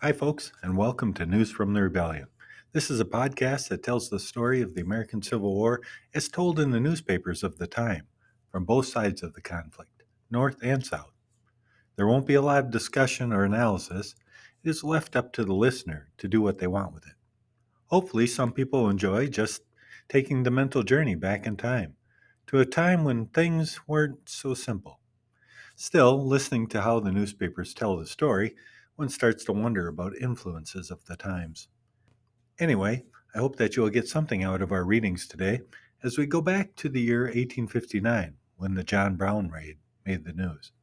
Hi, folks, and welcome to News from the Rebellion. This is a podcast that tells the story of the American Civil War as told in the newspapers of the time, from both sides of the conflict, North and South. There won't be a lot of discussion or analysis. It is left up to the listener to do what they want with it. Hopefully, some people enjoy just taking the mental journey back in time, to a time when things weren't so simple. Still, listening to how the newspapers tell the story, one starts to wonder about influences of the times. Anyway, I hope that you will get something out of our readings today as we go back to the year 1859 when the John Brown raid made the news.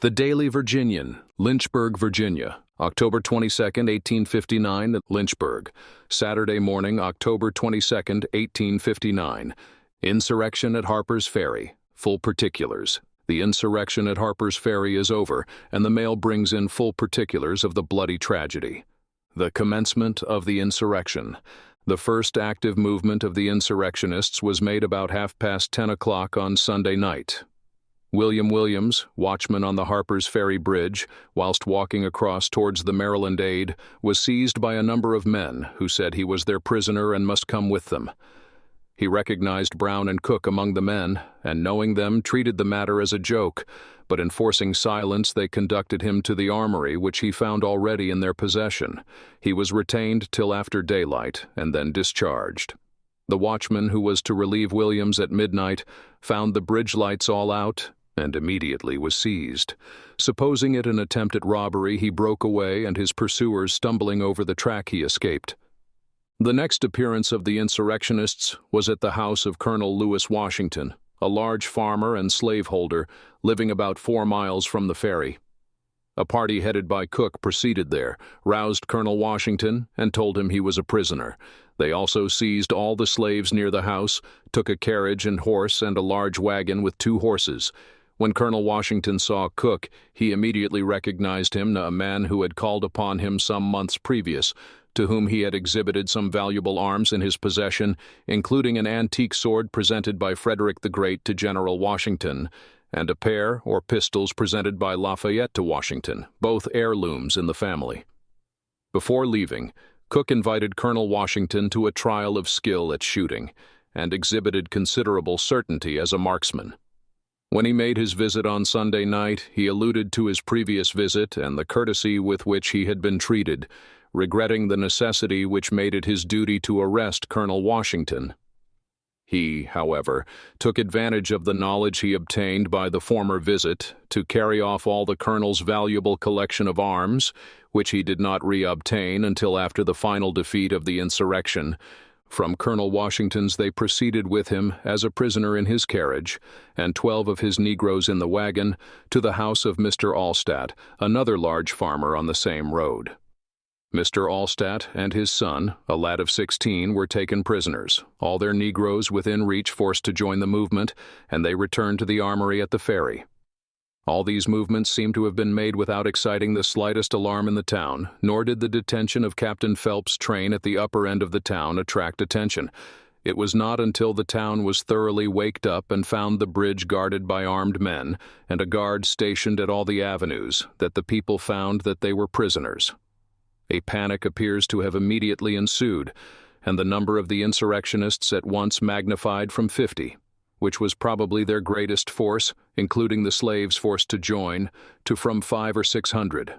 The Daily Virginian, Lynchburg, Virginia, October 22, 1859, Lynchburg. Saturday morning, October 22, 1859. Insurrection at Harper's Ferry. Full particulars. The insurrection at Harper's Ferry is over, and the mail brings in full particulars of the bloody tragedy. The commencement of the insurrection. The first active movement of the insurrectionists was made about 10:30 on Sunday night. William Williams, watchman on the Harper's Ferry Bridge, whilst walking across towards the Maryland aid, was seized by a number of men who said he was their prisoner and must come with them. He recognized Brown and Cook among the men, and knowing them, treated the matter as a joke, but enforcing silence, they conducted him to the armory, which he found already in their possession. He was retained till after daylight, and then discharged. The watchman who was to relieve Williams at midnight found the bridge lights all out, and immediately was seized. Supposing it an attempt at robbery, he broke away, and his pursuers stumbling over the track, he escaped. The next appearance of the insurrectionists was at the house of Colonel Lewis Washington, a large farmer and slaveholder living about 4 miles from the ferry. A party headed by Cook proceeded there, roused Colonel Washington, and told him he was a prisoner. They also seized all the slaves near the house, took a carriage and horse and a large wagon with 2 horses. When Colonel Washington saw Cook, he immediately recognized him, a man who had called upon him some months previous, to whom he had exhibited some valuable arms in his possession, including an antique sword presented by Frederick the Great to General Washington, and a pair or pistols presented by Lafayette to Washington, both heirlooms in the family. Before leaving, Cook invited Colonel Washington to a trial of skill at shooting, and exhibited considerable certainty as a marksman. When he made his visit on Sunday night, he alluded to his previous visit and the courtesy with which he had been treated, regretting the necessity which made it his duty to arrest Colonel Washington. He, however, took advantage of the knowledge he obtained by the former visit to carry off all the colonel's valuable collection of arms, which he did not reobtain until after the final defeat of the insurrection. From Colonel Washington's they proceeded with him as a prisoner in his carriage, and 12 of his Negroes in the wagon, to the house of Mr. Allstat, another large farmer on the same road. Mr. Allstat and his son, a lad of 16, were taken prisoners, all their Negroes within reach forced to join the movement, and they returned to the armory at the ferry. All these movements seem to have been made without exciting the slightest alarm in the town, nor did the detention of Captain Phelps' train at the upper end of the town attract attention. It was not until the town was thoroughly waked up and found the bridge guarded by armed men, and a guard stationed at all the avenues, that the people found that they were prisoners. A panic appears to have immediately ensued, and the number of the insurrectionists at once magnified from 50, which was probably their greatest force, including the slaves forced to join, to from 500 or 600.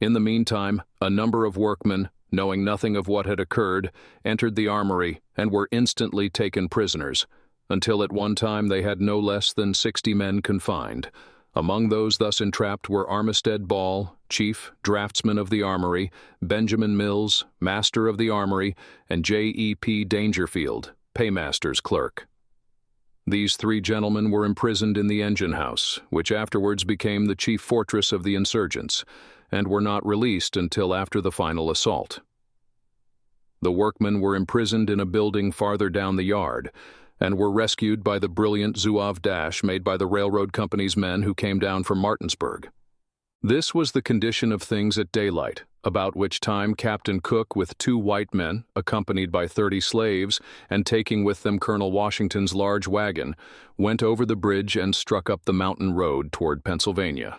In the meantime, a number of workmen, knowing nothing of what had occurred, entered the armory and were instantly taken prisoners, until at one time they had no less than 60 men confined. Among those thus entrapped were Armistead Ball, chief draftsman of the armory, Benjamin Mills, master of the armory, and J.E.P. Dangerfield, paymaster's clerk. These 3 gentlemen were imprisoned in the engine house, which afterwards became the chief fortress of the insurgents, and were not released until after the final assault. The workmen were imprisoned in a building farther down the yard and were rescued by the brilliant Zouave dash made by the railroad company's men who came down from Martinsburg. This was the condition of things at daylight, about which time Captain Cook, with 2 white men, accompanied by 30 slaves, and taking with them Colonel Washington's large wagon, went over the bridge and struck up the mountain road toward Pennsylvania.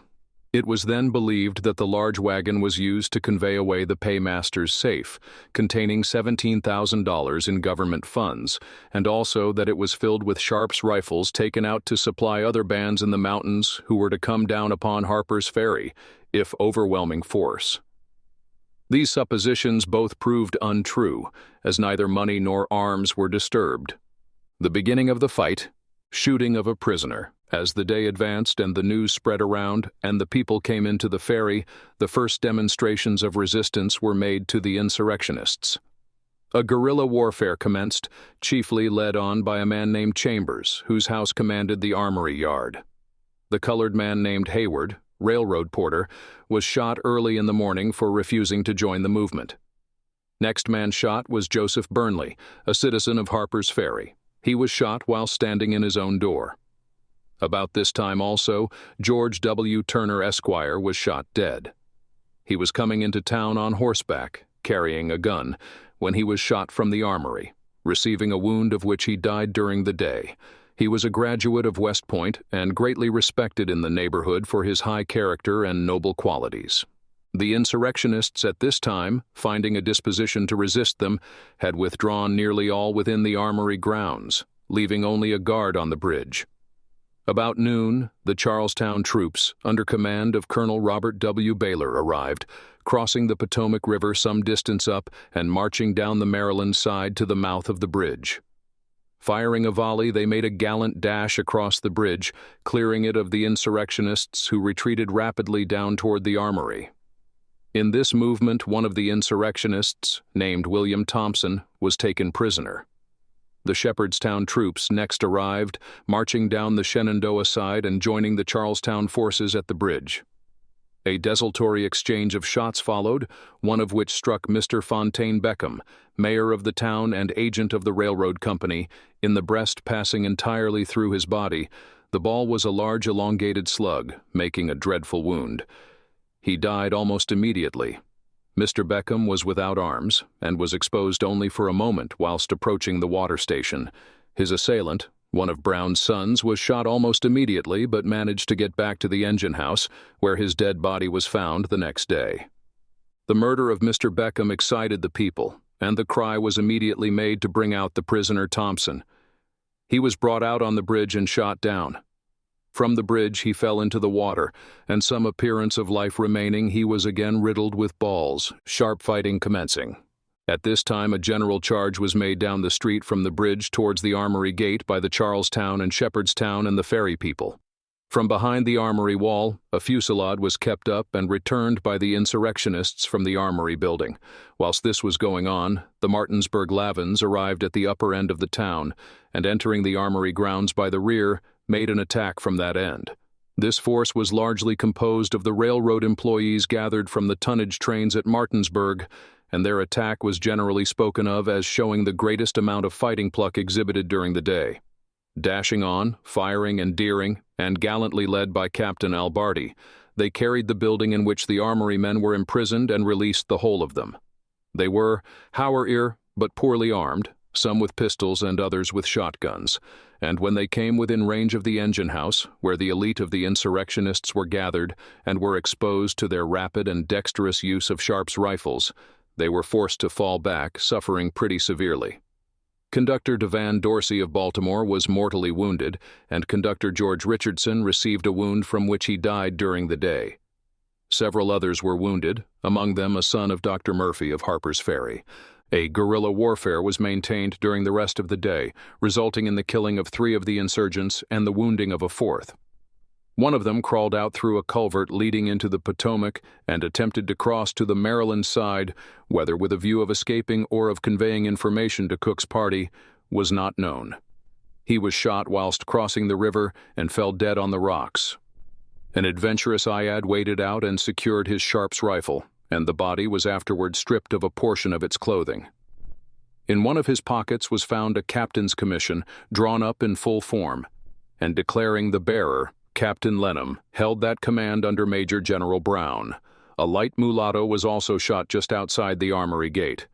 It was then believed that the large wagon was used to convey away the paymaster's safe, containing $17,000 in government funds, and also that it was filled with Sharp's rifles taken out to supply other bands in the mountains who were to come down upon Harper's Ferry, if overwhelming force. These suppositions both proved untrue, as neither money nor arms were disturbed. The beginning of the fight, shooting of a prisoner. As the day advanced and the news spread around and the people came into the ferry, the first demonstrations of resistance were made to the insurrectionists. A guerrilla warfare commenced, chiefly led on by a man named Chambers, whose house commanded the armory yard. The colored man named Hayward, railroad porter, was shot early in the morning for refusing to join the movement. Next man shot was Joseph Burnley, a citizen of Harper's Ferry. He was shot while standing in his own door. About this time also, George W. Turner, Esquire, was shot dead. He was coming into town on horseback, carrying a gun, when he was shot from the armory, receiving a wound of which he died during the day. He was a graduate of West Point and greatly respected in the neighborhood for his high character and noble qualities. The insurrectionists at this time, finding a disposition to resist them, had withdrawn nearly all within the armory grounds, leaving only a guard on the bridge. About noon, the Charlestown troops, under command of Colonel Robert W. Baylor, arrived, crossing the Potomac River some distance up and marching down the Maryland side to the mouth of the bridge. Firing a volley, they made a gallant dash across the bridge, clearing it of the insurrectionists who retreated rapidly down toward the armory. In this movement, one of the insurrectionists, named William Thompson, was taken prisoner. The Shepherdstown troops next arrived, marching down the Shenandoah side and joining the Charlestown forces at the bridge. A desultory exchange of shots followed, one of which struck Mr. Fontaine Beckham, mayor of the town and agent of the railroad company, in the breast, passing entirely through his body. The ball was a large elongated slug, making a dreadful wound. He died almost immediately. Mr. Beckham was without arms and was exposed only for a moment whilst approaching the water station. His assailant, one of Brown's sons, was shot almost immediately but managed to get back to the engine house, where his dead body was found the next day. The murder of Mr. Beckham excited the people, and the cry was immediately made to bring out the prisoner Thompson. He was brought out on the bridge and shot down. From the bridge he fell into the water, and some appearance of life remaining, he was again riddled with balls, sharp fighting commencing. At this time a general charge was made down the street from the bridge towards the armory gate by the Charlestown and Shepherdstown and the ferry people. From behind the armory wall, a fusillade was kept up and returned by the insurrectionists from the armory building. Whilst this was going on, the Martinsburg Lavins arrived at the upper end of the town, and entering the armory grounds by the rear, made an attack from that end. This force was largely composed of the railroad employees gathered from the tonnage trains at Martinsburg, and their attack was generally spoken of as showing the greatest amount of fighting pluck exhibited during the day. Dashing on, firing and deering, and gallantly led by Captain Albardi, they carried the building in which the armory men were imprisoned and released the whole of them. They were, however, but poorly armed, some with pistols and others with shotguns, and when they came within range of the engine house, where the elite of the insurrectionists were gathered and were exposed to their rapid and dexterous use of Sharp's rifles, they were forced to fall back, suffering pretty severely. Conductor Devan Dorsey of Baltimore was mortally wounded, and Conductor George Richardson received a wound from which he died during the day. Several others were wounded, among them a son of Dr. Murphy of Harper's Ferry. A guerrilla warfare was maintained during the rest of the day, resulting in the killing of 3 of the insurgents and the wounding of a 4th. One of them crawled out through a culvert leading into the Potomac and attempted to cross to the Maryland side, whether with a view of escaping or of conveying information to Cook's party, was not known. He was shot whilst crossing the river and fell dead on the rocks. An adventurous Ayad waded out and secured his Sharp's rifle, and the body was afterward stripped of a portion of its clothing. In one of his pockets was found a captain's commission drawn up in full form, and declaring the bearer, Captain Lenham, held that command under Major General Brown. A light mulatto was also shot just outside the armory gate.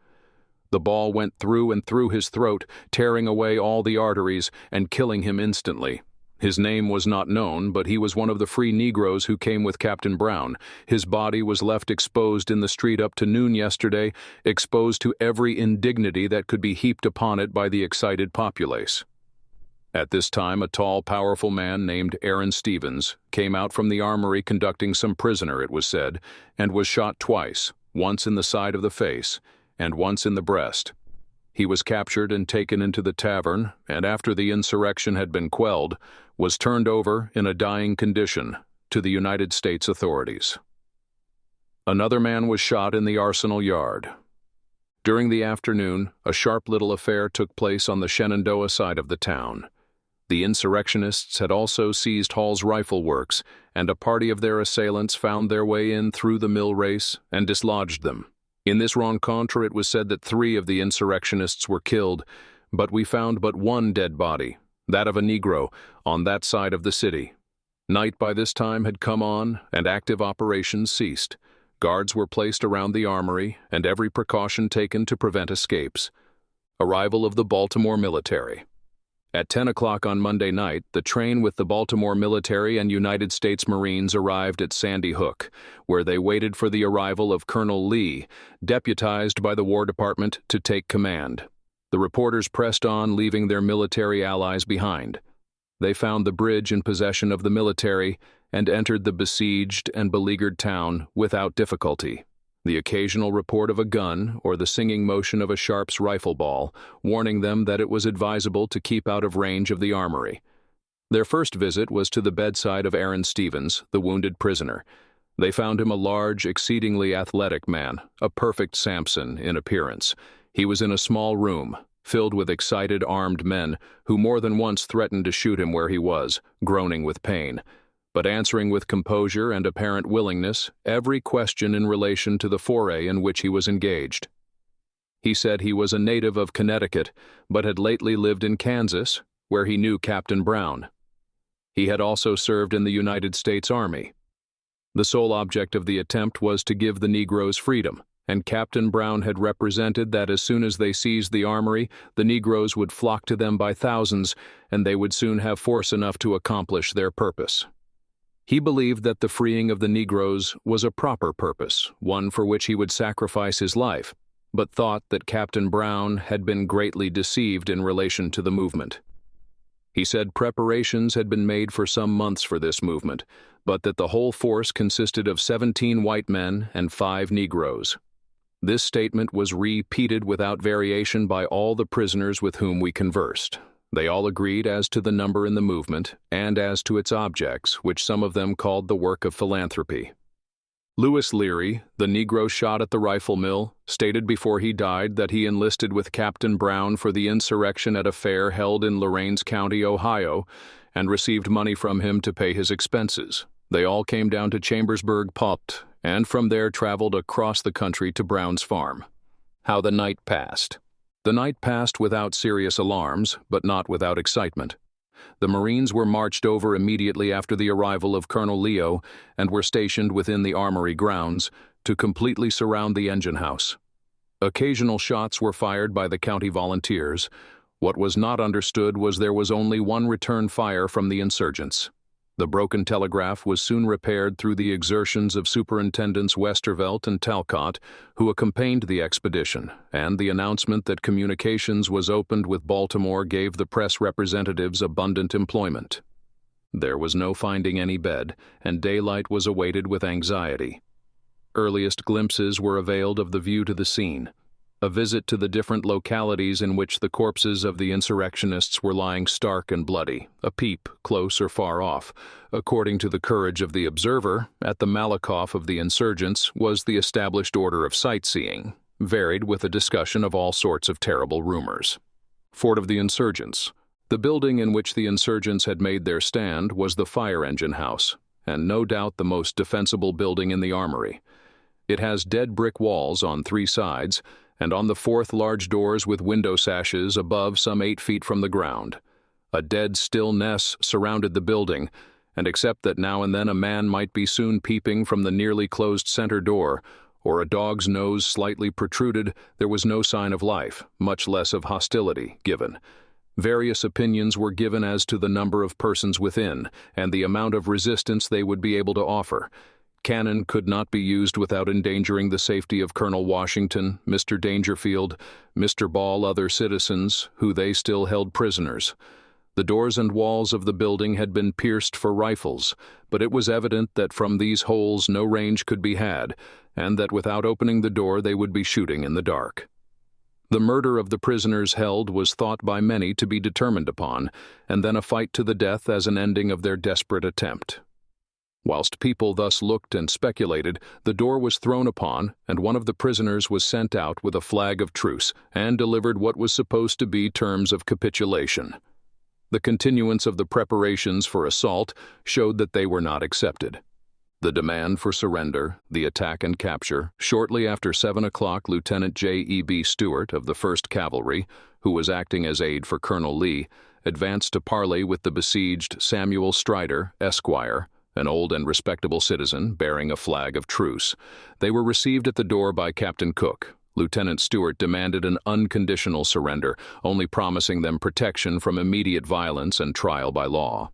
The ball went through and through his throat, tearing away all the arteries and killing him instantly. His name was not known, but he was one of the free Negroes who came with Captain Brown. His body was left exposed in the street up to noon yesterday, exposed to every indignity that could be heaped upon it by the excited populace. At this time, a tall, powerful man named Aaron Stevens came out from the armory conducting some prisoner, it was said, and was shot twice, once in the side of the face and once in the breast. He was captured and taken into the tavern, and after the insurrection had been quelled, was turned over in a dying condition to the United States authorities. Another man was shot in the Arsenal yard. During the afternoon, a sharp little affair took place on the Shenandoah side of the town. The insurrectionists had also seized Hall's Rifle Works, and a party of their assailants found their way in through the mill race and dislodged them. In this rencontre, it was said that 3 of the insurrectionists were killed, but we found but one dead body, that of a Negro, on that side of the city. Night by this time had come on, and active operations ceased. Guards were placed around the armory, and every precaution taken to prevent escapes. Arrival of the Baltimore military. At 10 o'clock on Monday night, the train with the Baltimore military and United States Marines arrived at Sandy Hook, where they waited for the arrival of Colonel Lee, deputized by the War Department to take command. The reporters pressed on, leaving their military allies behind. They found the bridge in possession of the military and entered the besieged and beleaguered town without difficulty. The occasional report of a gun or the singing motion of a Sharp's rifle ball, warning them that it was advisable to keep out of range of the armory. Their first visit was to the bedside of Aaron Stevens, the wounded prisoner. They found him a large, exceedingly athletic man, a perfect Samson in appearance. He was in a small room, filled with excited armed men who more than once threatened to shoot him where he was, groaning with pain, but answering with composure and apparent willingness every question in relation to the foray in which he was engaged. He said he was a native of Connecticut, but had lately lived in Kansas, where he knew Captain Brown. He had also served in the United States Army. The sole object of the attempt was to give the Negroes freedom, and Captain Brown had represented that as soon as they seized the armory, the Negroes would flock to them by thousands, and they would soon have force enough to accomplish their purpose. He believed that the freeing of the Negroes was a proper purpose, one for which he would sacrifice his life, but thought that Captain Brown had been greatly deceived in relation to the movement. He said preparations had been made for some months for this movement, but that the whole force consisted of 17 white men and 5 Negroes. This statement was repeated without variation by all the prisoners with whom we conversed. They all agreed as to the number in the movement and as to its objects, which some of them called the work of philanthropy. Lewis Leary, the Negro shot at the rifle mill, stated before he died that he enlisted with Captain Brown for the insurrection at a fair held in Lorains County, Ohio, and received money from him to pay his expenses. They all came down to Chambersburg, Pupt, and from there traveled across the country to Brown's farm. How the night passed. The night passed without serious alarms, but not without excitement. The Marines were marched over immediately after the arrival of Colonel Leo and were stationed within the armory grounds to completely surround the engine house. Occasional shots were fired by the county volunteers. What was not understood was there was only one return fire from the insurgents. The broken telegraph was soon repaired through the exertions of Superintendents Westervelt and Talcott, who accompanied the expedition, and the announcement that communications was opened with Baltimore gave the press representatives abundant employment. There was no finding any bed, and daylight was awaited with anxiety. Earliest glimpses were availed of the view to the scene. A visit to the different localities in which the corpses of the insurrectionists were lying stark and bloody, a peep, close or far off. According to the courage of the observer, at the Malakoff of the insurgents was the established order of sightseeing, varied with a discussion of all sorts of terrible rumors. Fort of the Insurgents. The building in which the insurgents had made their stand was the fire engine house, and no doubt the most defensible building in the armory. It has dead brick walls on 3 sides, and on the fourth large doors with window sashes above some 8 feet from the ground. A dead stillness surrounded the building, and except that now and then a man might be soon peeping from the nearly closed center door, or a dog's nose slightly protruded, there was no sign of life, much less of hostility, given. Various opinions were given as to the number of persons within, and the amount of resistance they would be able to offer. Cannon could not be used without endangering the safety of Colonel Washington, Mr. Dangerfield, Mr. Ball, other citizens, who they still held prisoners. The doors and walls of the building had been pierced for rifles, but it was evident that from these holes no range could be had, and that without opening the door they would be shooting in the dark. The murder of the prisoners held was thought by many to be determined upon, and then a fight to the death as an ending of their desperate attempt. Whilst people thus looked and speculated, the door was thrown upon, and one of the prisoners was sent out with a flag of truce, and delivered what was supposed to be terms of capitulation. The continuance of the preparations for assault showed that they were not accepted. The demand for surrender, the attack and capture. Shortly after 7 o'clock, Lieutenant J.E.B. Stewart of the 1st Cavalry, who was acting as aide for Colonel Lee, advanced to parley with the besieged Samuel Strider, Esquire, an old and respectable citizen, bearing a flag of truce. They were received at the door by Captain Cook. Lieutenant Stewart demanded an unconditional surrender, only promising them protection from immediate violence and trial by law.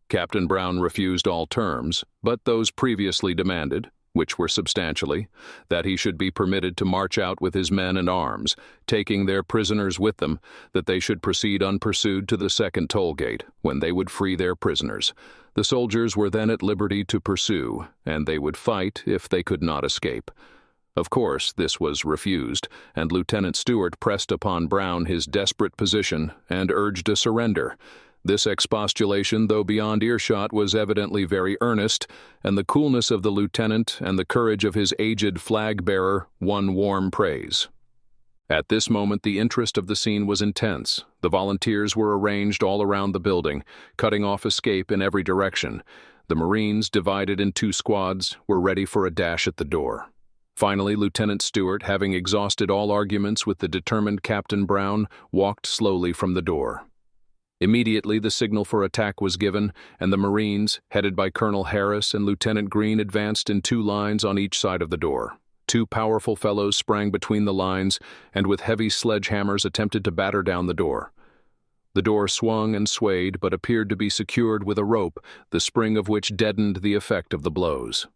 Captain Brown refused all terms, but those previously demanded, which were substantially, that he should be permitted to march out with his men and arms, taking their prisoners with them, that they should proceed unpursued to the second toll gate, when they would free their prisoners. The soldiers were then at liberty to pursue, and they would fight if they could not escape. Of course, this was refused, and Lieutenant Stewart pressed upon Brown his desperate position and urged a surrender. This expostulation, though beyond earshot, was evidently very earnest, and the coolness of the lieutenant and the courage of his aged flag-bearer won warm praise. At this moment the interest of the scene was intense. The volunteers were arranged all around the building, cutting off escape in every direction. The Marines, divided in 2 squads, were ready for a dash at the door. Finally, Lieutenant Stewart, having exhausted all arguments with the determined Captain Brown, walked slowly from the door. Immediately the signal for attack was given, and the Marines, headed by Colonel Harris and Lieutenant Green, advanced in 2 lines on each side of the door. 2 powerful fellows sprang between the lines, and with heavy sledgehammers attempted to batter down the door. The door swung and swayed, but appeared to be secured with a rope, the spring of which deadened the effect of the blows.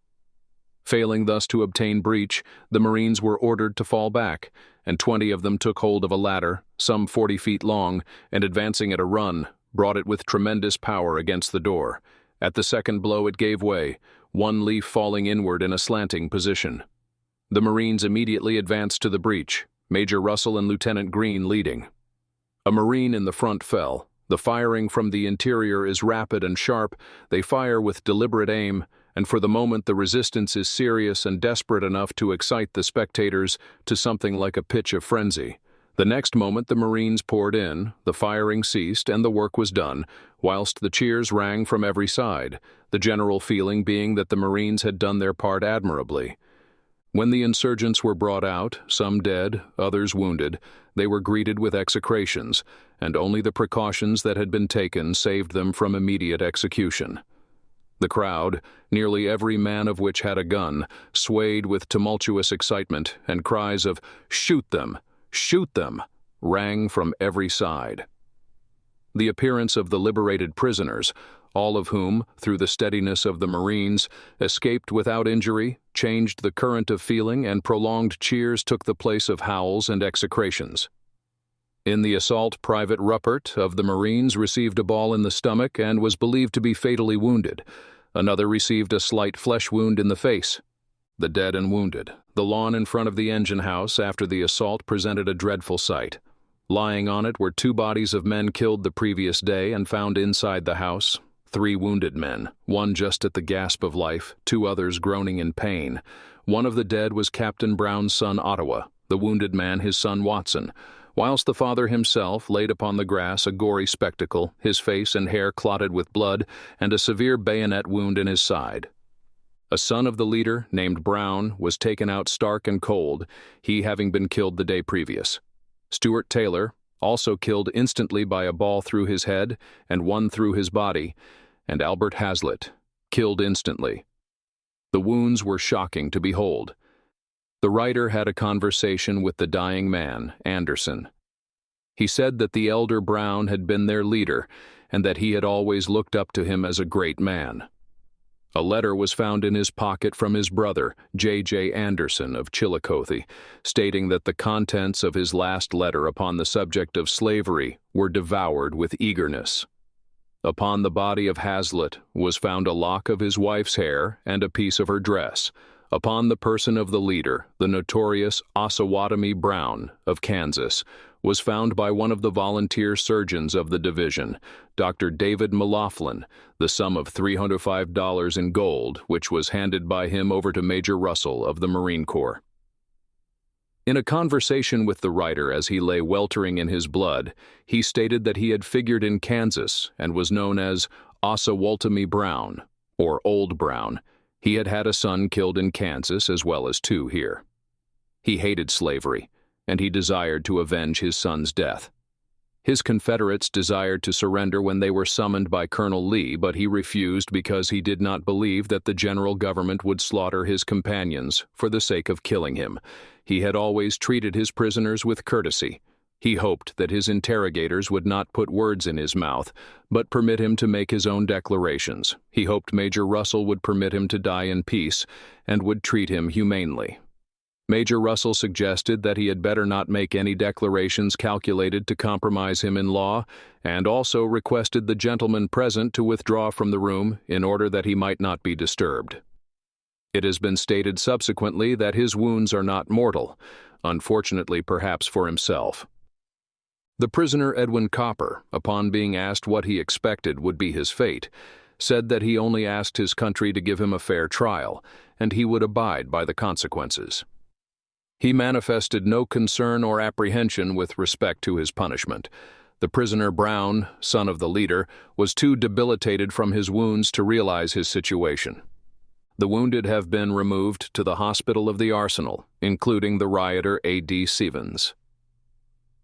Failing thus to obtain breach, the Marines were ordered to fall back, and 20 of them took hold of a ladder, some 40 feet long, and advancing at a run, brought it with tremendous power against the door. At the second blow it gave way, one leaf falling inward in a slanting position. The Marines immediately advanced to the breach, Major Russell and Lieutenant Green leading. A Marine in the front fell. The firing from the interior is rapid and sharp. They fire with deliberate aim, and for the moment the resistance is serious and desperate enough to excite the spectators to something like a pitch of frenzy. The next moment the Marines poured in, the firing ceased, and the work was done, whilst the cheers rang from every side, the general feeling being that the Marines had done their part admirably. When the insurgents were brought out, some dead, others wounded, they were greeted with execrations, and only the precautions that had been taken saved them from immediate execution. The crowd, nearly every man of which had a gun, swayed with tumultuous excitement, and cries of "Shoot them! Shoot them!" rang from every side. The appearance of the liberated prisoners, all of whom, through the steadiness of the Marines, escaped without injury, changed the current of feeling, and prolonged cheers took the place of howls and execrations. In the assault, Private Ruppert of the Marines received a ball in the stomach and was believed to be fatally wounded. Another received a slight flesh wound in the face. The dead and wounded. The lawn in front of the engine house after the assault presented a dreadful sight. Lying on it were 2 bodies of men killed the previous day and found inside the house. 3 wounded men, one just at the gasp of life, 2 others groaning in pain. One of the dead was Captain Brown's son Ottawa, the wounded man his son Watson, whilst the father himself laid upon the grass a gory spectacle, his face and hair clotted with blood, and a severe bayonet wound in his side. A son of the leader, named Brown, was taken out stark and cold, he having been killed the day previous. Stuart Taylor, also killed instantly by a ball through his head and one through his body, and Albert Hazlitt, killed instantly. The wounds were shocking to behold. The writer had a conversation with the dying man, Anderson. He said that the elder Brown had been their leader and that he had always looked up to him as a great man. A letter was found in his pocket from his brother, J.J. Anderson of Chillicothe, stating that the contents of his last letter upon the subject of slavery were devoured with eagerness. Upon the body of Hazlitt was found a lock of his wife's hair and a piece of her dress. Upon the person of the leader, the notorious Osawatomie Brown of Kansas, was found by one of the volunteer surgeons of the division, Dr. David M'Laughlin, the sum of $305 in gold, which was handed by him over to Major Russell of the Marine Corps. In a conversation with the writer as he lay weltering in his blood, he stated that he had figured in Kansas and was known as Osawatomie Brown, or Old Brown. He had had a son killed in Kansas as well as two here. He hated slavery, and he desired to avenge his son's death. His Confederates desired to surrender when they were summoned by Colonel Lee, but he refused because he did not believe that the general government would slaughter his companions for the sake of killing him. He had always treated his prisoners with courtesy. He hoped that his interrogators would not put words in his mouth, but permit him to make his own declarations. He hoped Major Russell would permit him to die in peace and would treat him humanely. Major Russell suggested that he had better not make any declarations calculated to compromise him in law, and also requested the gentleman present to withdraw from the room in order that he might not be disturbed. It has been stated subsequently that his wounds are not mortal, unfortunately perhaps for himself. The prisoner Edwin Copper, upon being asked what he expected would be his fate, said that he only asked his country to give him a fair trial, and he would abide by the consequences. He manifested no concern or apprehension with respect to his punishment. The prisoner Brown, son of the leader, was too debilitated from his wounds to realize his situation. The wounded have been removed to the hospital of the Arsenal, including the rioter A.D. Stevens.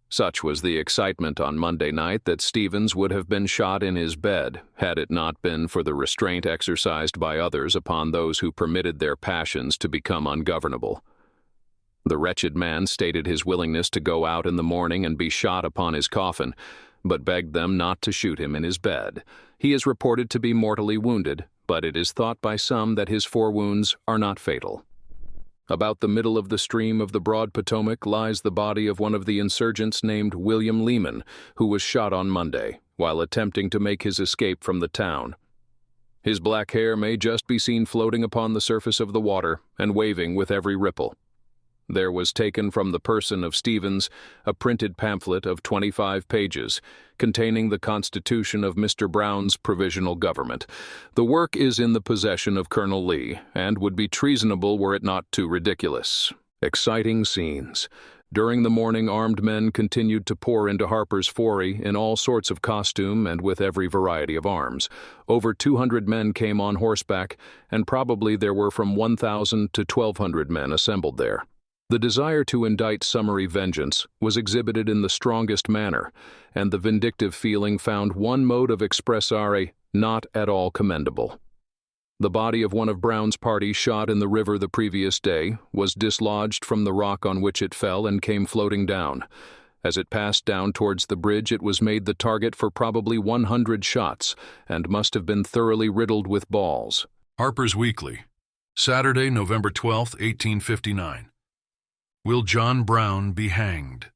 Such was the excitement on Monday night that Stevens would have been shot in his bed had it not been for the restraint exercised by others upon those who permitted their passions to become ungovernable. The wretched man stated his willingness to go out in the morning and be shot upon his coffin, but begged them not to shoot him in his bed. He is reported to be mortally wounded, but it is thought by some that his 4 wounds are not fatal. About the middle of the stream of the broad Potomac lies the body of one of the insurgents named William Lehman, who was shot on Monday while attempting to make his escape from the town. His black hair may just be seen floating upon the surface of the water and waving with every ripple. There was taken from the person of Stevens a printed pamphlet of 25 pages containing the Constitution of Mr. Brown's provisional government. The work is in the possession of Colonel Lee and would be treasonable were it not too ridiculous. Exciting scenes. During the morning, armed men continued to pour into Harper's Ferry in all sorts of costume and with every variety of arms. Over 200 men came on horseback, and probably there were from 1,000 to 1,200 men assembled there. The desire to indict summary vengeance was exhibited in the strongest manner, and the vindictive feeling found one mode of expressare not at all commendable. The body of one of Brown's party shot in the river the previous day was dislodged from the rock on which it fell and came floating down. As it passed down towards the bridge, it was made the target for probably 100 shots and must have been thoroughly riddled with balls. Harper's Weekly, Saturday, November 12, 1859. Will John Brown be hanged?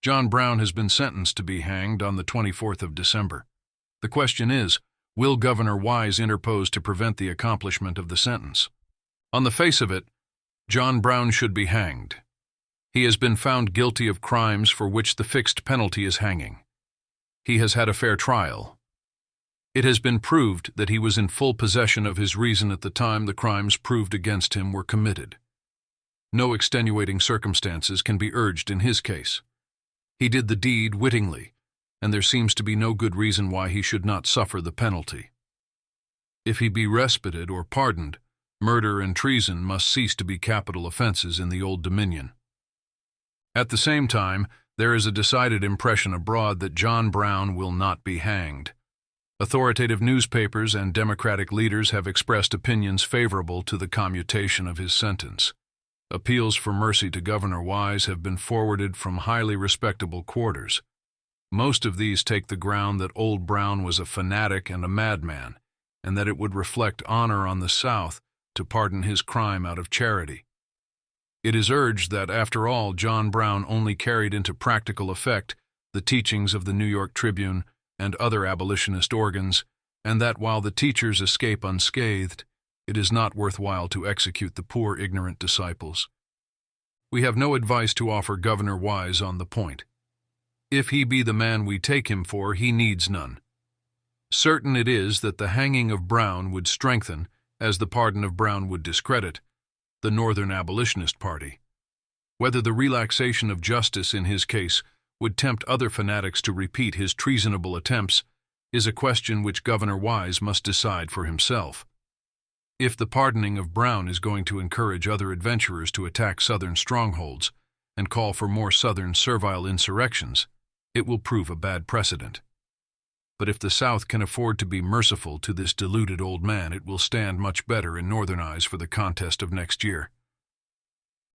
John Brown has been sentenced to be hanged on the 24th of December. The question is, will Governor Wise interpose to prevent the accomplishment of the sentence? On the face of it, John Brown should be hanged. He has been found guilty of crimes for which the fixed penalty is hanging. He has had a fair trial. It has been proved that he was in full possession of his reason at the time the crimes proved against him were committed. No extenuating circumstances can be urged in his case. He did the deed wittingly, and there seems to be no good reason why he should not suffer the penalty. If he be respited or pardoned, Murder and treason must cease to be capital offenses in the Old Dominion. At the same time, there is a decided impression abroad that John Brown will not be hanged. Authoritative newspapers and Democratic leaders have expressed opinions favorable to the commutation of his sentence. Appeals for mercy to Governor Wise have been forwarded from highly respectable quarters. Most of these take the ground that Old Brown was a fanatic and a madman, and that it would reflect honor on the South to pardon his crime out of charity. It is urged that, after all, John Brown only carried into practical effect the teachings of the New York Tribune and other abolitionist organs, and that while the teachers escape unscathed, it is not worthwhile to execute the poor ignorant disciples. We have no advice to offer Governor Wise on the point. If he be the man we take him for, he needs none. Certain it is that the hanging of Brown would strengthen, as the pardon of Brown would discredit, the Northern Abolitionist Party. Whether the relaxation of justice in his case would tempt other fanatics to repeat his treasonable attempts is a question which Governor Wise must decide for himself. If the pardoning of Brown is going to encourage other adventurers to attack Southern strongholds and call for more Southern servile insurrections, it will prove a bad precedent. But if the South can afford to be merciful to this deluded old man, it will stand much better in Northern eyes for the contest of next year.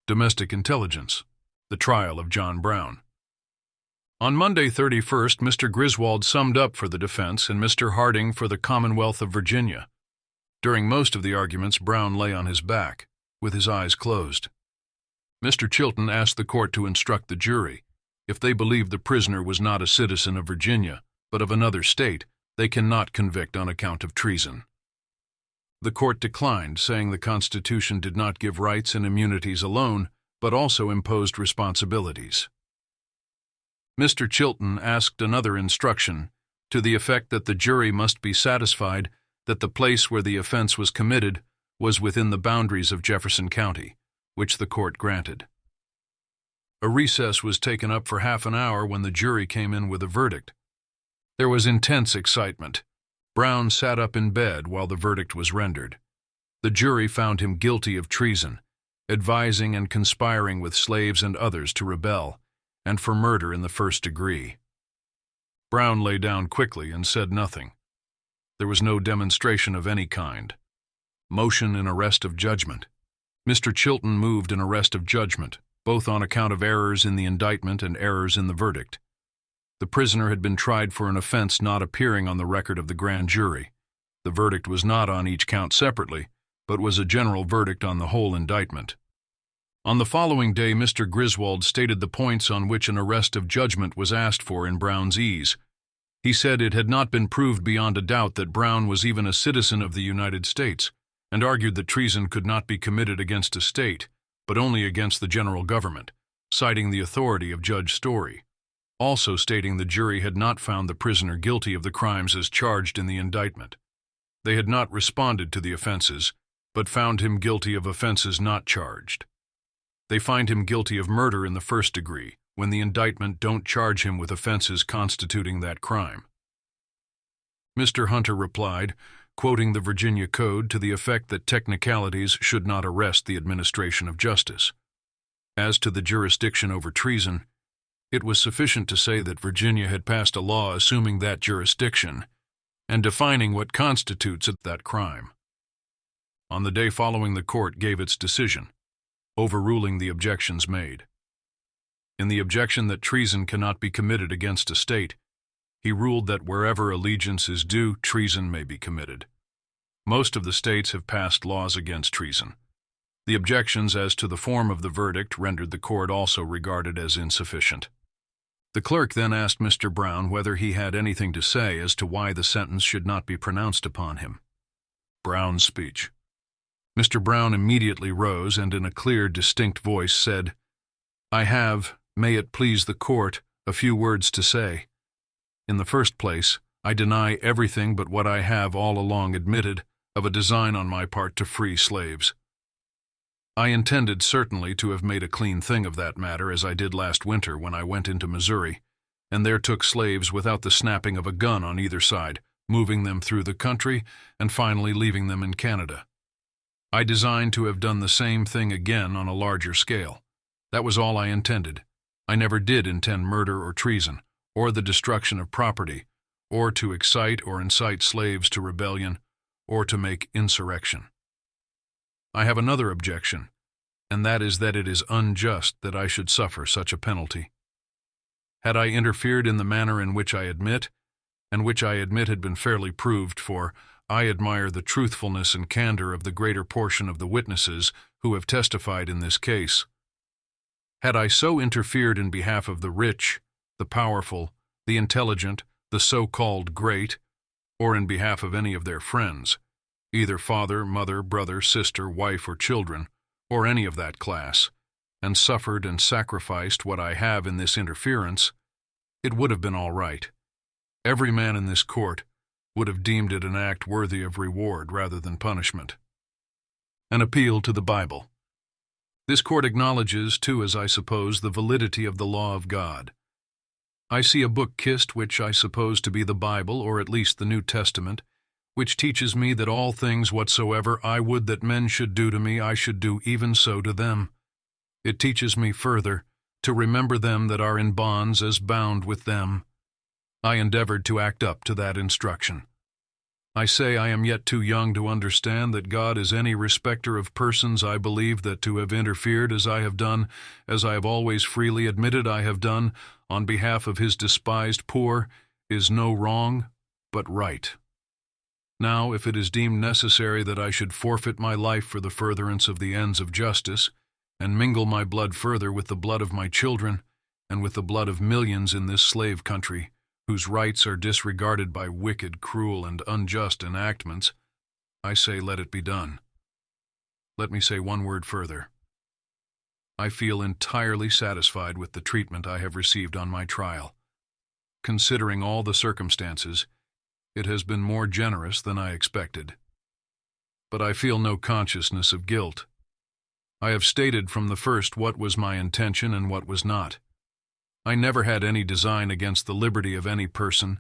Domestic intelligence. The trial of John Brown. On Monday 31st, Mr. Griswold summed up for the defense and Mr. Harding for the Commonwealth of Virginia. During most of the arguments, Brown lay on his back, with his eyes closed. Mr. Chilton asked the court to instruct the jury. If they believe the prisoner was not a citizen of Virginia, but of another state, they cannot convict on account of treason. The court declined, saying the Constitution did not give rights and immunities alone, but also imposed responsibilities. Mr. Chilton asked another instruction, to the effect that the jury must be satisfied that the place where the offense was committed was within the boundaries of Jefferson County, which the court granted. A recess was taken up for half an hour when the jury came in with a verdict. There was intense excitement. Brown sat up in bed while the verdict was rendered. The jury found him guilty of treason, advising and conspiring with slaves and others to rebel, and for murder in the first degree. Brown lay down quickly and said nothing. There was no demonstration of any kind. Motion in arrest of judgment. Mr. Chilton moved an arrest of judgment, both on account of errors in the indictment and errors in the verdict. The prisoner had been tried for an offense not appearing on the record of the grand jury. The verdict was not on each count separately, but was a general verdict on the whole indictment. On the following day, Mr. Griswold stated the points on which an arrest of judgment was asked for in Brown's ease. He said it had not been proved beyond a doubt that Brown was even a citizen of the United States, and argued that treason could not be committed against a state, but only against the general government, citing the authority of Judge Story, also stating the jury had not found the prisoner guilty of the crimes as charged in the indictment. They had not responded to the offenses, but found him guilty of offenses not charged. They find him guilty of murder in the first degree, when the indictment don't charge him with offenses constituting that crime. Mr. Hunter replied, quoting the Virginia Code to the effect that technicalities should not arrest the administration of justice. As to the jurisdiction over treason, it was sufficient to say that Virginia had passed a law assuming that jurisdiction and defining what constitutes that crime. On the day following, the court gave its decision, overruling the objections made. In the objection that treason cannot be committed against a state, he ruled that wherever allegiance is due, treason may be committed. Most of the states have passed laws against treason. The objections as to the form of the verdict rendered the court also regarded as insufficient. The clerk then asked Mr. Brown whether he had anything to say as to why the sentence should not be pronounced upon him. Brown's speech. Mr. Brown immediately rose and in a clear, distinct voice said, "I have, may it please the court, a few words to say. In the first place, I deny everything but what I have all along admitted of a design on my part to free slaves. I intended certainly to have made a clean thing of that matter, as I did last winter when I went into Missouri, and there took slaves without the snapping of a gun on either side, moving them through the country and finally leaving them in Canada. I designed to have done the same thing again on a larger scale. That was all I intended. I never did intend murder or treason, or the destruction of property, or to excite or incite slaves to rebellion, or to make insurrection. I have another objection, and that is that it is unjust that I should suffer such a penalty. Had I interfered in the manner in which I admit, and which I admit had been fairly proved, for I admire the truthfulness and candor of the greater portion of the witnesses who have testified in this case. Had I so interfered in behalf of the rich, the powerful, the intelligent, the so-called great, or in behalf of any of their friends, either father, mother, brother, sister, wife, or children, or any of that class, and suffered and sacrificed what I have in this interference, it would have been all right. Every man in this court would have deemed it an act worthy of reward rather than punishment. An appeal to the Bible. This court acknowledges, too, as I suppose, the validity of the law of God. I see a book kissed which I suppose to be the Bible, or at least the New Testament, which teaches me that all things whatsoever I would that men should do to me, I should do even so to them. It teaches me further to remember them that are in bonds as bound with them. I endeavored to act up to that instruction. I say I am yet too young to understand that God is any respecter of persons. I believe that to have interfered as I have done, as I have always freely admitted I have done, on behalf of his despised poor, is no wrong, but right. Now, if it is deemed necessary that I should forfeit my life for the furtherance of the ends of justice, and mingle my blood further with the blood of my children, and with the blood of millions in this slave country, whose rights are disregarded by wicked, cruel, and unjust enactments, I say let it be done. Let me say one word further. I feel entirely satisfied with the treatment I have received on my trial. Considering all the circumstances, it has been more generous than I expected. But I feel no consciousness of guilt. I have stated from the first what was my intention and what was not. I never had any design against the liberty of any person,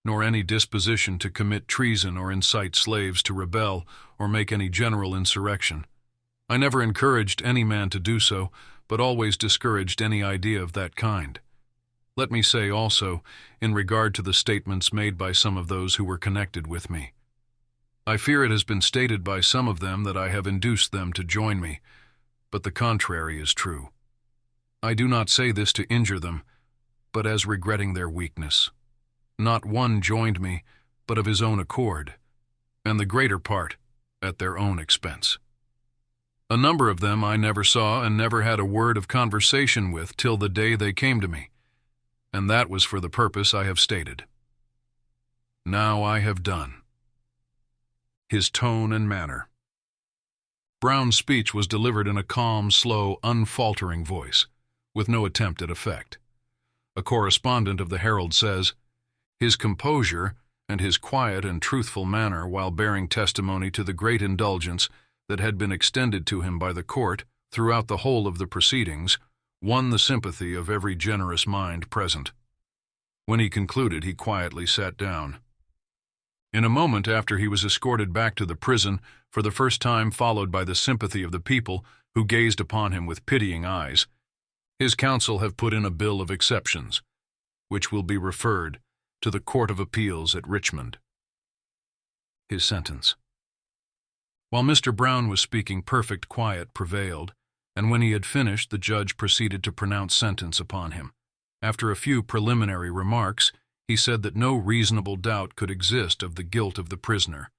nor any disposition to commit treason or incite slaves to rebel or make any general insurrection. I never encouraged any man to do so, but always discouraged any idea of that kind. Let me say also, in regard to the statements made by some of those who were connected with me, I fear it has been stated by some of them that I have induced them to join me, but the contrary is true. I do not say this to injure them, but as regretting their weakness. Not one joined me, but of his own accord, and the greater part at their own expense. A number of them I never saw and never had a word of conversation with till the day they came to me, and that was for the purpose I have stated. Now I have done. His tone and manner. Brown's speech was delivered in a calm, slow, unfaltering voice, with no attempt at effect. A correspondent of the Herald says, "His composure and his quiet and truthful manner while bearing testimony to the great indulgence that had been extended to him by the court throughout the whole of the proceedings won the sympathy of every generous mind present. When he concluded, he quietly sat down. In a moment after he was escorted back to the prison, for the first time followed by the sympathy of the people who gazed upon him with pitying eyes, his counsel have put in a bill of exceptions, which will be referred to the Court of Appeals at Richmond." His sentence. While Mr. Brown was speaking, perfect quiet prevailed, and when he had finished, the judge proceeded to pronounce sentence upon him. After a few preliminary remarks, he said that no reasonable doubt could exist of the guilt of the prisoner,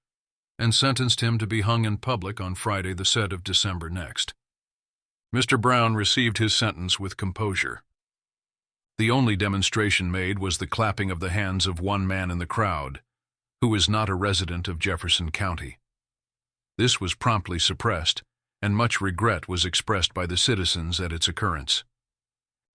and sentenced him to be hung in public on Friday the said of December next. Mr. Brown received his sentence with composure. The only demonstration made was the clapping of the hands of one man in the crowd, who is not a resident of Jefferson County. This was promptly suppressed, and much regret was expressed by the citizens at its occurrence.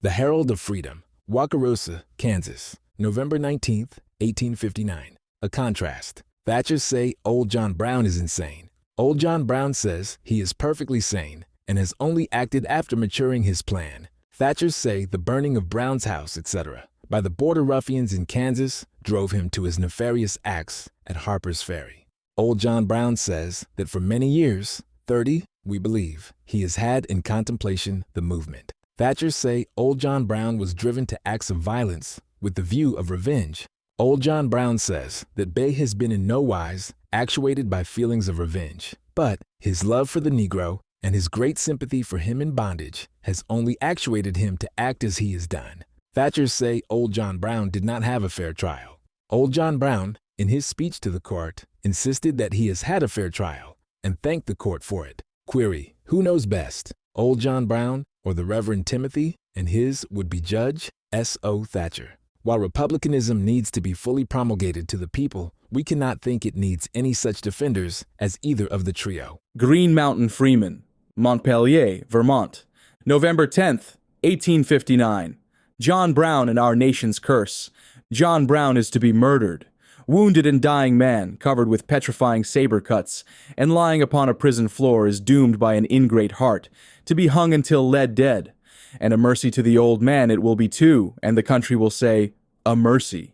The Herald of Freedom, Wakarusa, Kansas, November 19th, 1859. A contrast. Thatchers say Old John Brown is insane. Old John Brown says he is perfectly sane and has only acted after maturing his plan. Thatchers say the burning of Brown's house, etc., by the border ruffians in Kansas drove him to his nefarious acts at Harper's Ferry. Old John Brown says that for many years, 30, we believe, he has had in contemplation the movement. Thatchers say Old John Brown was driven to acts of violence with the view of revenge. Old John Brown says that Bay has been in no wise actuated by feelings of revenge, but his love for the Negro and his great sympathy for him in bondage has only actuated him to act as he has done. Thatchers say Old John Brown did not have a fair trial. Old John Brown, in his speech to the court, insisted that he has had a fair trial and thanked the court for it. Query, who knows best, Old John Brown or the Reverend Timothy and his would-be judge, S.O. Thatcher? While republicanism needs to be fully promulgated to the people, we cannot think it needs any such defenders as either of the trio. Green Mountain Freeman, Montpelier, Vermont, November 10th, 1859. John Brown and our nation's curse. John Brown is to be murdered. Wounded and dying man, covered with petrifying saber cuts, and lying upon a prison floor is doomed by an ingrate heart, to be hung until lead dead. And a mercy to the old man it will be too, and the country will say, a mercy.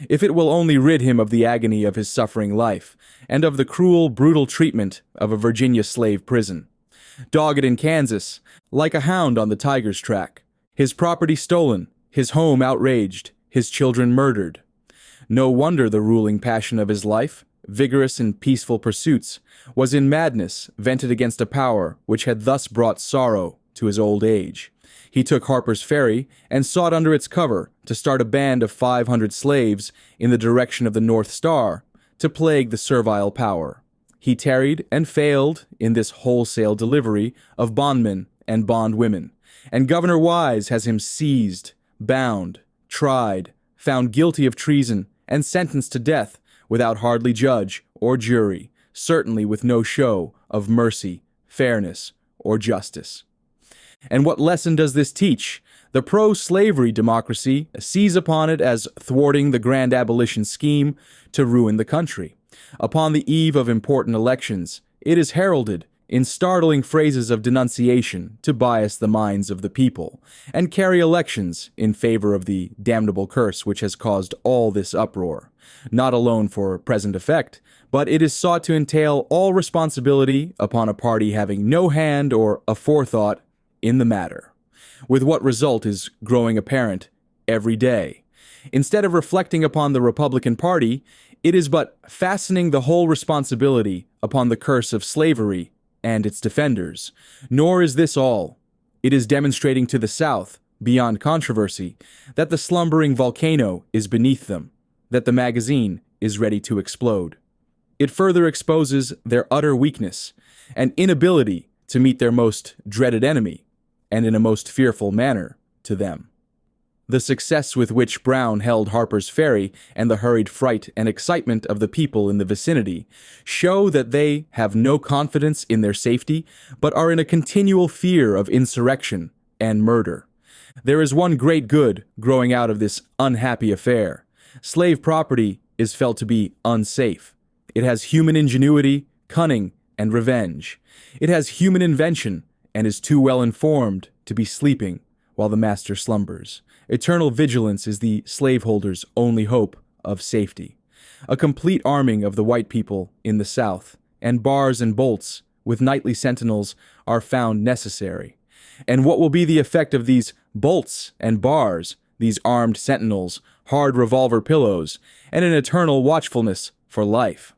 If it will only rid him of the agony of his suffering life, and of the cruel, brutal treatment of a Virginia slave prison. Dogged in Kansas, like a hound on the tiger's track, his property stolen, his home outraged, his children murdered. No wonder the ruling passion of his life, vigorous in peaceful pursuits, was in madness vented against a power which had thus brought sorrow to his old age. He took Harper's Ferry and sought under its cover to start a band of 500 slaves in the direction of the North Star to plague the servile power. He tarried and failed in this wholesale delivery of bondmen and bondwomen, and Governor Wise has him seized, bound, tried, found guilty of treason, and sentenced to death without hardly judge or jury, certainly with no show of mercy, fairness, or justice. And what lesson does this teach? The pro-slavery democracy sees upon it as thwarting the grand abolition scheme to ruin the country. Upon the eve of important elections, it is heralded in startling phrases of denunciation to bias the minds of the people, and carry elections in favor of the damnable curse which has caused all this uproar, not alone for present effect, but it is sought to entail all responsibility upon a party having no hand or aforethought in the matter, with what result is growing apparent every day. Instead of reflecting upon the Republican Party, it is but fastening the whole responsibility upon the curse of slavery and its defenders. Nor is this all. It is demonstrating to the South, beyond controversy, that the slumbering volcano is beneath them, that the magazine is ready to explode. It further exposes their utter weakness and inability to meet their most dreaded enemy, and in a most fearful manner to them. The success with which Brown held Harper's Ferry and the hurried fright and excitement of the people in the vicinity show that they have no confidence in their safety, but are in a continual fear of insurrection and murder. There is one great good growing out of this unhappy affair. Slave property is felt to be unsafe. It has human ingenuity, cunning, and revenge. It has human invention, and is too well informed to be sleeping while the master slumbers. Eternal vigilance is the slaveholder's only hope of safety. A complete arming of the white people in the South, and bars and bolts with nightly sentinels are found necessary. And what will be the effect of these bolts and bars, these armed sentinels, hard revolver pillows, and an eternal watchfulness for life?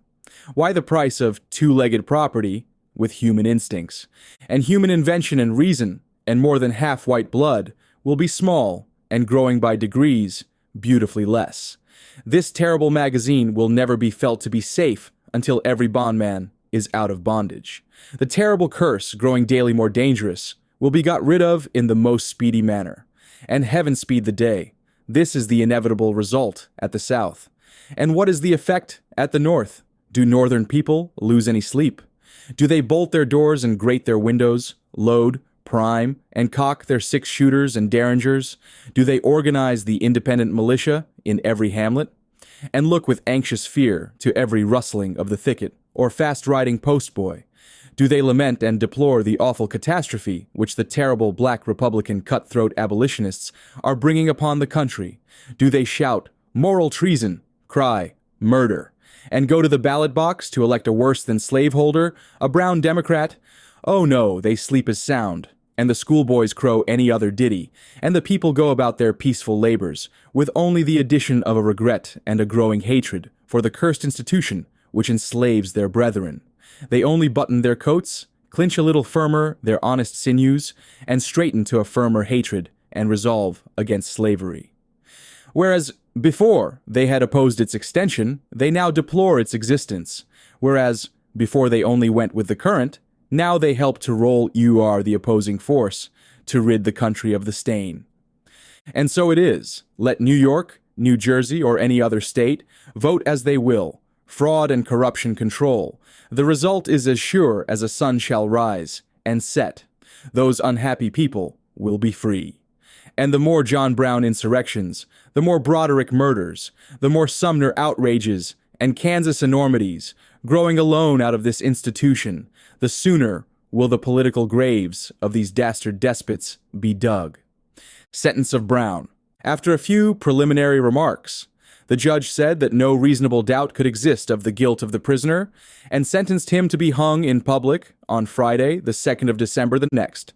Why the price of two-legged property with human instincts, and human invention and reason, and more than half white blood, will be small and growing by degrees beautifully less. This terrible magazine will never be felt to be safe until every bondman is out of bondage. The terrible curse, growing daily more dangerous, will be got rid of in the most speedy manner. And heaven speed the day. This is the inevitable result at the South. And what is the effect at the North? Do Northern people lose any sleep? Do they bolt their doors and grate their windows, load, prime, and cock their six-shooters and derringers? Do they organize the independent militia in every hamlet, and look with anxious fear to every rustling of the thicket or fast-riding postboy? Do they lament and deplore the awful catastrophe which the terrible black Republican cutthroat abolitionists are bringing upon the country? Do they shout, moral treason, cry, murder, and go to the ballot box to elect a worse than slaveholder, a brown Democrat, oh no, they sleep as sound, and the schoolboys crow any other ditty, and the people go about their peaceful labors, with only the addition of a regret and a growing hatred for the cursed institution which enslaves their brethren. They only button their coats, clinch a little firmer their honest sinews, and straighten to a firmer hatred and resolve against slavery. Whereas before they had opposed its extension, they now deplore its existence. Whereas before they only went with the current, now they help to roll the opposing force, to rid the country of the stain. And so it is. Let New York, New Jersey, or any other state vote as they will, fraud and corruption control. The result is as sure as a sun shall rise and set. Those unhappy people will be free. And the more John Brown insurrections, the more Broderick murders, the more Sumner outrages and Kansas enormities, growing alone out of this institution, the sooner will the political graves of these dastard despots be dug. Sentence of Brown. After a few preliminary remarks, the judge said that no reasonable doubt could exist of the guilt of the prisoner, and sentenced him to be hung in public on Friday, the 2nd of December the next.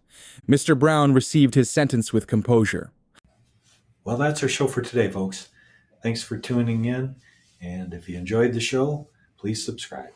Mr. Brown received his sentence with composure. Well, that's our show for today, folks. Thanks for tuning in. And if you enjoyed the show, please subscribe.